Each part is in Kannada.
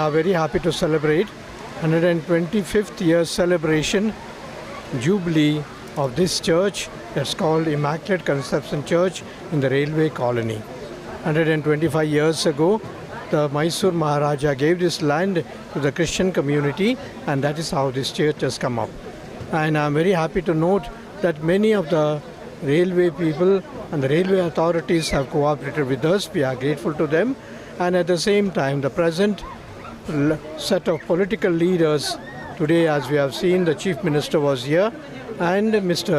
are very happy to celebrate 125th year celebration jubilee of this church that's called Immaculate Conception Church in the railway colony. 125 years ago, the Mysore Maharaja gave this land to the Christian community, and that is how this church has come up. And I'm very happy to note that many of the railway people and the railway authorities have cooperated with us. We are grateful to them. And at the same time, the present set of political leaders today, as we have seen, the Chief Minister was here, and Mr.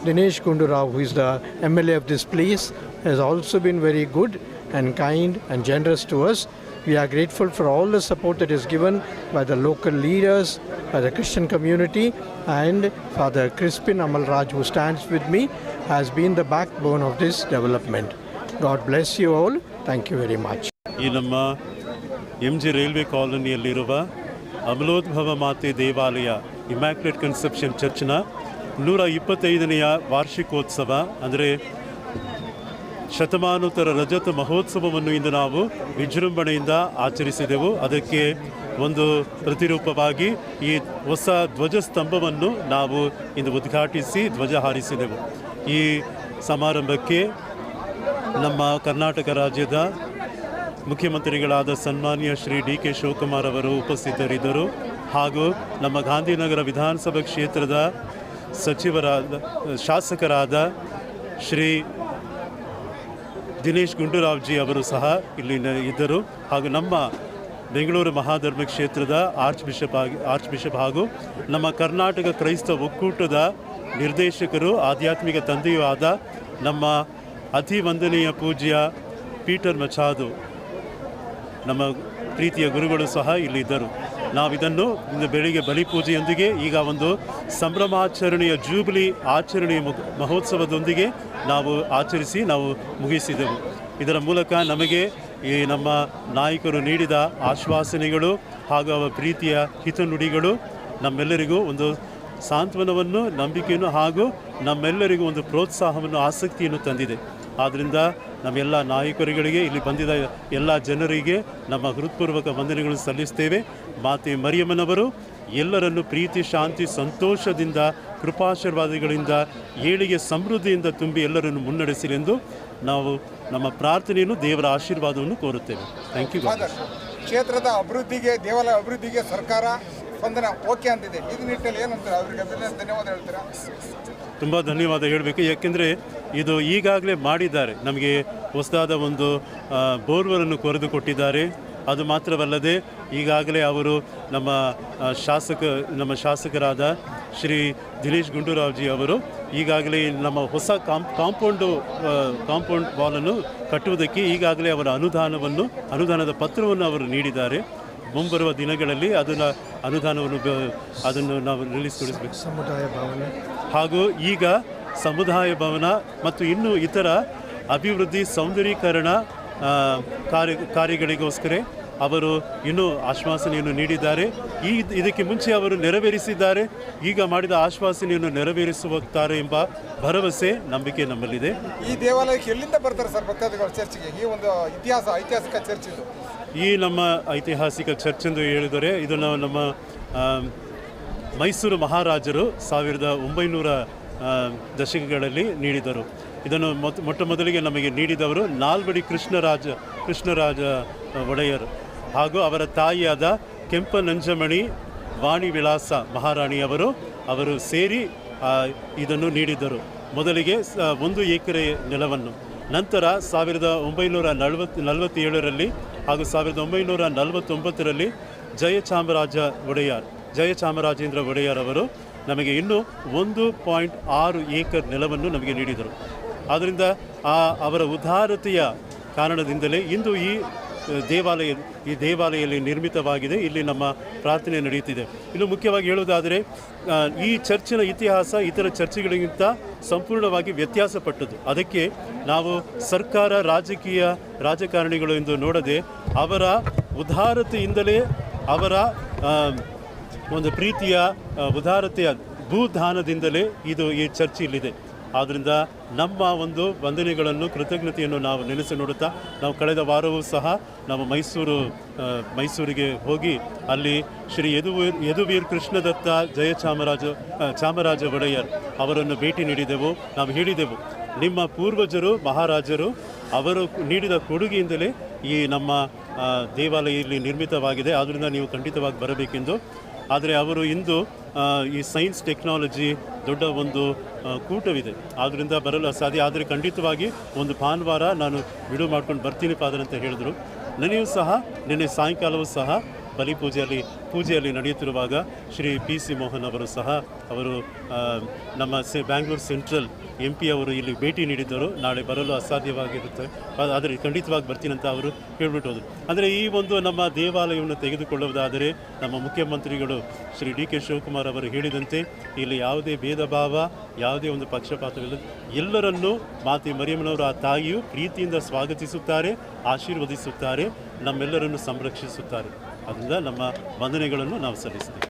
Dinesh Gundu Rao, who is the MLA of this place, has also been very good and kind and generous to us. We are grateful for all the support that is given by the local leaders, by the Christian community, and Father Crispin Amalraj, who stands with me, has been the backbone of this development. God bless you all. Thank you very much. ಈ ನಮ್ಮ MG ರೈಲ್ವೆ ಕಾಲೋನಿಯಲ್ಲಿರುವ ಅಮಲೋದ್ಭವ ಮಾತೆ ದೇವಾಲಯ ಇಮ್ಯಾಕ್ಯುಲೇಟ್ ಕನ್ಸೆಪ್ಷನ್ ಚರ್ಚ್ನ 125ನೆಯ ವಾರ್ಷಿಕೋತ್ಸವ ಅಂದರೆ ಶತಮಾನೋತ್ತರ ರಜತ ಮಹೋತ್ಸವವನ್ನು ಇಂದು ನಾವು ವಿಜೃಂಭಣೆಯಿಂದ ಆಚರಿಸಿದೆವು. ಅದಕ್ಕೆ ಒಂದು ಪ್ರತಿರೂಪವಾಗಿ ಈ ಹೊಸ ಧ್ವಜಸ್ತಂಭವನ್ನು ನಾವು ಇಂದು ಉದ್ಘಾಟಿಸಿ ಧ್ವಜ ಹಾರಿಸಿದೆವು. ಈ ಸಮಾರಂಭಕ್ಕೆ ನಮ್ಮ ಕರ್ನಾಟಕ ರಾಜ್ಯದ ಮುಖ್ಯಮಂತ್ರಿಗಳಾದ ಸನ್ಮಾನ್ಯ ಶ್ರೀ DK ಶಿವಕುಮಾರ್ ಅವರು ಉಪಸ್ಥಿತರಿದ್ದರು. ಹಾಗೂ ನಮ್ಮ ಗಾಂಧಿನಗರ ವಿಧಾನಸಭಾ ಕ್ಷೇತ್ರದ ಶಾಸಕರಾದ ಶ್ರೀ ದಿನೇಶ್ ಗುಂಡೂರಾವ್ಜಿ ಅವರು ಸಹ ಇಲ್ಲಿ ಇದ್ದರು. ಹಾಗೂ ನಮ್ಮ ಬೆಂಗಳೂರು ಮಹಾಧರ್ಮ ಕ್ಷೇತ್ರದ ಆರ್ಚ್ ಬಿಷಪ್ ಹಾಗೂ ನಮ್ಮ ಕರ್ನಾಟಕ ಕ್ರೈಸ್ತ ಒಕ್ಕೂಟದ ನಿರ್ದೇಶಕರು, ಆಧ್ಯಾತ್ಮಿಕ ತಂದೆಯೂ ಆದ ನಮ್ಮ ಅತಿ ವಂದನೀಯ ಪೂಜ್ಯ ಪೀಟರ್ ಮಚಾದು, ನಮ್ಮ ಪ್ರೀತಿಯ ಗುರುಗಳು ಸಹ ಇಲ್ಲಿದ್ದರು. ನಾವಿದನ್ನು ಇಂದು ಬೆಳಿಗ್ಗೆ ಬಲಿಪೂಜೆಯೊಂದಿಗೆ ಈಗ ಒಂದು ಸಂಭ್ರಮಾಚರಣೆಯ ಜೂಬಿಲಿ ಆಚರಣೆಯ ಮಹೋತ್ಸವದೊಂದಿಗೆ ನಾವು ಆಚರಿಸಿ ನಾವು ಮುಗಿಸಿದೆವು. ಇದರ ಮೂಲಕ ನಮಗೆ ಈ ನಮ್ಮ ನಾಯಕರು ನೀಡಿದ ಆಶ್ವಾಸನೆಗಳು ಹಾಗೂ ಅವರ ಪ್ರೀತಿಯ ಹಿತನುಡಿಗಳು ನಮ್ಮೆಲ್ಲರಿಗೂ ಒಂದು ಸಾಂತ್ವನವನ್ನು, ನಂಬಿಕೆಯನ್ನು ಹಾಗೂ ನಮ್ಮೆಲ್ಲರಿಗೂ ಒಂದು ಪ್ರೋತ್ಸಾಹವನ್ನು, ಆಸಕ್ತಿಯನ್ನು ತಂದಿದೆ. ಆದ್ದರಿಂದ ನಮ್ಮೆಲ್ಲ ನಾಯಕರುಗಳಿಗೆ, ಇಲ್ಲಿ ಬಂದಿದ್ದ ಎಲ್ಲ ಜನರಿಗೆ ನಮ್ಮ ಹೃತ್ಪೂರ್ವಕ ವಂದನೆಗಳನ್ನು ಸಲ್ಲಿಸ್ತೇವೆ. ಮಾತೆ ಮರಿಯಮ್ಮನವರು ಎಲ್ಲರನ್ನು ಪ್ರೀತಿ, ಶಾಂತಿ, ಸಂತೋಷದಿಂದ, ಕೃಪಾಶೀರ್ವಾದಗಳಿಂದ, ಏಳಿಗೆ, ಸಮೃದ್ಧಿಯಿಂದ ತುಂಬಿ ಎಲ್ಲರನ್ನು ಮುನ್ನಡೆಸಲೆಂದು ನಾವು ನಮ್ಮ ಪ್ರಾರ್ಥನೆಯನ್ನು, ದೇವರ ಆಶೀರ್ವಾದವನ್ನು ಕೋರುತ್ತೇವೆ. Thank you. ಕ್ಷೇತ್ರದ ಅಭಿವೃದ್ಧಿಗೆ, ದೇವಾಲಯ ಅಭಿವೃದ್ಧಿಗೆ ಸರ್ಕಾರ ಸ್ಪಂದನ ಓಕೆ ಅಂತಿದೆ. ಈ ನಿಟ್ಟಿನಲ್ಲಿ ಏನಂತಾರೆ ಅವರಿಗೆ ಧನ್ಯವಾದ ಹೇಳ್ತೀರಾ? ತುಂಬ ಧನ್ಯವಾದ ಹೇಳಬೇಕು. ಯಾಕೆಂದರೆ ಇದು ಈಗಾಗಲೇ ಮಾಡಿದ್ದಾರೆ. ನಮಗೆ ಹೊಸದಾದ ಒಂದು ಬೋರ್ವೆಲನ್ನು ಕೊರೆದು ಕೊಟ್ಟಿದ್ದಾರೆ. ಅದು ಮಾತ್ರವಲ್ಲದೆ ಈಗಾಗಲೇ ಅವರು ನಮ್ಮ ಶಾಸಕರಾದ ಶ್ರೀ ದಿನೇಶ್ ಗುಂಡೂರಾವ್ಜಿ ಅವರು ಈಗಾಗಲೇ ನಮ್ಮ ಹೊಸ ಕಾಂಪೌಂಡ್ ವಾಲನ್ನು ಕಟ್ಟುವುದಕ್ಕೆ ಈಗಾಗಲೇ ಅವರ ಅನುದಾನದ ಪತ್ರವನ್ನು ಅವರು ನೀಡಿದ್ದಾರೆ. ಮುಂಬರುವ ದಿನಗಳಲ್ಲಿ ಅದನ್ನು ನಾವು ರಿಲೀಸ್ಗೊಳಿಸಬೇಕು. ಸಮುದಾಯ ಭವನ ಹಾಗೂ ಈಗ ಸಮುದಾಯ ಭವನ ಮತ್ತು ಇನ್ನೂ ಇತರ ಅಭಿವೃದ್ಧಿ, ಸೌಂದರೀಕರಣ ಕಾರ್ಯಗಳಿಗೋಸ್ಕರ ಅವರು ಇನ್ನೂ ಆಶ್ವಾಸನೆಯನ್ನು ನೀಡಿದ್ದಾರೆ. ಇದಕ್ಕೆ ಮುಂಚೆ ಅವರು ನೆರವೇರಿಸಿದ್ದಾರೆ. ಈಗ ಮಾಡಿದ ಆಶ್ವಾಸನೆಯನ್ನು ನೆರವೇರಿಸುತ್ತಾರೆ ಎಂಬ ಭರವಸೆ, ನಂಬಿಕೆ ನಮ್ಮಲ್ಲಿದೆ. ಈ ದೇವಾಲಯಕ್ಕೆ ಎಲ್ಲಿಂದ ಬರ್ತಾರೆ ಸರ್ ಭಕ್ತಾದಿಗಳು ಚರ್ಚ್ಗೆ? ಈ ಒಂದು ಐತಿಹಾಸಿಕ ಚರ್ಚ್ ಇದು. ಈ ನಮ್ಮ ಐತಿಹಾಸಿಕ ಚರ್ಚ್ ಎಂದು ಹೇಳಿದರೆ ಇದನ್ನು ನಮ್ಮ ಮೈಸೂರು ಮಹಾರಾಜರು 1900 ದಶಕಗಳಲ್ಲಿ ನೀಡಿದರು. ಇದನ್ನು ಮೊಟ್ಟ ಮೊದಲಿಗೆ ನಮಗೆ ನೀಡಿದವರು ನಾಲ್ವಡಿ ಕೃಷ್ಣರಾಜ ಒಡೆಯರ್ ಹಾಗೂ ಅವರ ತಾಯಿಯಾದ ಕೆಂಪನಂಜಮಣಿ ವಾಣಿ ವಿಳಾಸ ಮಹಾರಾಣಿಯವರು ಸೇರಿ ಇದನ್ನು ನೀಡಿದ್ದರು. ಮೊದಲಿಗೆ 1 ಎಕರೆ ನೆಲವನ್ನು. ನಂತರ 1947ರಲ್ಲಿ ಹಾಗೂ 1949ರಲ್ಲಿ ಜಯಚಾಮರಾಜೇಂದ್ರ ಒಡೆಯರ್ ಅವರು ನಮಗೆ ಇನ್ನೂ 1.6 ಏಕರ್ ನೆಲವನ್ನು ನಮಗೆ ನೀಡಿದರು. ಆದ್ದರಿಂದ ಅವರ ಉದಾರತೆಯ ಕಾರಣದಿಂದಲೇ ಇಂದು ಈ ದೇವಾಲಯಲ್ಲಿ ನಿರ್ಮಿತವಾಗಿದೆ. ಇಲ್ಲಿ ನಮ್ಮ ಪ್ರಾರ್ಥನೆ ನಡೆಯುತ್ತಿದೆ. ಇನ್ನು ಮುಖ್ಯವಾಗಿ ಹೇಳುವುದಾದರೆ ಈ ಚರ್ಚಿನ ಇತಿಹಾಸ ಇತರ ಚರ್ಚ್ಗಳಿಗಿಂತ ಸಂಪೂರ್ಣವಾಗಿ ವ್ಯತ್ಯಾಸಪಟ್ಟದ್ದು. ಅದಕ್ಕೆ ನಾವು ಸರ್ಕಾರ, ರಾಜಕಾರಣಿಗಳು ಎಂದು ನೋಡದೆ ಅವರ ಉದಾರತೆಯಿಂದಲೇ, ಅವರ ಒಂದು ಪ್ರೀತಿಯ ಉದಾರತೆಯ ಭೂದಾನದಿಂದಲೇ ಈ ಚರ್ಚ್ ಇಲ್ಲಿದೆ. ಆದ್ದರಿಂದ ನಮ್ಮ ಒಂದು ವಂದನೆಗಳನ್ನು ಕೃತಜ್ಞತೆಯನ್ನು ನಾವು ನೆನೆಸಿ ನೋಡುತ್ತಾ ನಾವು ಕಳೆದ ವಾರವೂ ಸಹ ನಾವು ಮೈಸೂರಿಗೆ ಹೋಗಿ ಅಲ್ಲಿ ಶ್ರೀ ಯದುವೀರ್ ಕೃಷ್ಣದತ್ತ ಚಾಮರಾಜ ಒಡೆಯರ್ ಅವರನ್ನು ಭೇಟಿ ನೀಡಿದೆವು. ನಾವು ಹೇಳಿದೆವು, ನಿಮ್ಮ ಪೂರ್ವಜರು ಮಹಾರಾಜರು ಅವರು ನೀಡಿದ ಕೊಡುಗೆಯಿಂದಲೇ ಈ ನಮ್ಮ ದೇವಾಲಯ ಇಲ್ಲಿ ನಿರ್ಮಿತವಾಗಿದೆ, ಆದ್ದರಿಂದ ನೀವು ಖಂಡಿತವಾಗಿ ಬರಬೇಕೆಂದು. ಆದರೆ ಅವರು ಇಂದು ಈ ಸೈನ್ಸ್ ಟೆಕ್ನಾಲಜಿ ದೊಡ್ಡ ಒಂದು ಕೂಟವಿದೆ, ಆದ್ದರಿಂದ ಬರಲು ಅಸಾಧ್ಯ. ಆದರೆ ಖಂಡಿತವಾಗಿ ಒಂದು ಭಾನುವಾರ ನಾನು ಬಿಡುವು ಮಾಡ್ಕೊಂಡು ಬರ್ತೀನಿ ಫಾದರ್ ಅಂತ ಹೇಳಿದ್ರು. ನನಗೂ ಸಹ ನಿನ್ನೆ ಸಾಯಂಕಾಲವೂ ಸಹ ಪೂಜೆಯಲ್ಲಿ ನಡೆಯುತ್ತಿರುವಾಗ ಶ್ರೀ PC ಮೋಹನ್ ಅವರು ಸಹ ಅವರು ನಮ್ಮ ಬ್ಯಾಂಗ್ಳೂರು ಸೆಂಟ್ರಲ್ MP ಅವರು ಇಲ್ಲಿ ಭೇಟಿ ನೀಡಿದ್ದರು. ನಾಳೆ ಬರಲು ಅಸಾಧ್ಯವಾಗಿರುತ್ತೆ, ಆದರೆ ಖಂಡಿತವಾಗಿ ಬರ್ತೀನಂತ ಅವರು ಹೇಳಿಬಿಟ್ಟು ಹೋದರು. ಅಂದರೆ ಈ ಒಂದು ನಮ್ಮ ದೇವಾಲಯವನ್ನು ತೆಗೆದುಕೊಳ್ಳುವುದಾದರೆ ನಮ್ಮ ಮುಖ್ಯಮಂತ್ರಿಗಳು ಶ್ರೀ DK ಶಿವಕುಮಾರ್ ಅವರು ಹೇಳಿದಂತೆ ಇಲ್ಲಿ ಯಾವುದೇ ಭೇದ ಭಾವ, ಯಾವುದೇ ಒಂದು ಪಕ್ಷಪಾತವಿಲ್ಲ, ಎಲ್ಲರನ್ನೂ ಮಾತೆ ಮರಿಯಮ್ಮನವರು ಆ ತಾಯಿಯು ಪ್ರೀತಿಯಿಂದ ಸ್ವಾಗತಿಸುತ್ತಾರೆ, ಆಶೀರ್ವದಿಸುತ್ತಾರೆ, ನಮ್ಮೆಲ್ಲರನ್ನು ಸಂರಕ್ಷಿಸುತ್ತಾರೆ. ಅದರಿಂದ ನಮ್ಮ ವಂದನೆಗಳನ್ನು ನಾವು ಸಲ್ಲಿಸ್ತೀವಿ.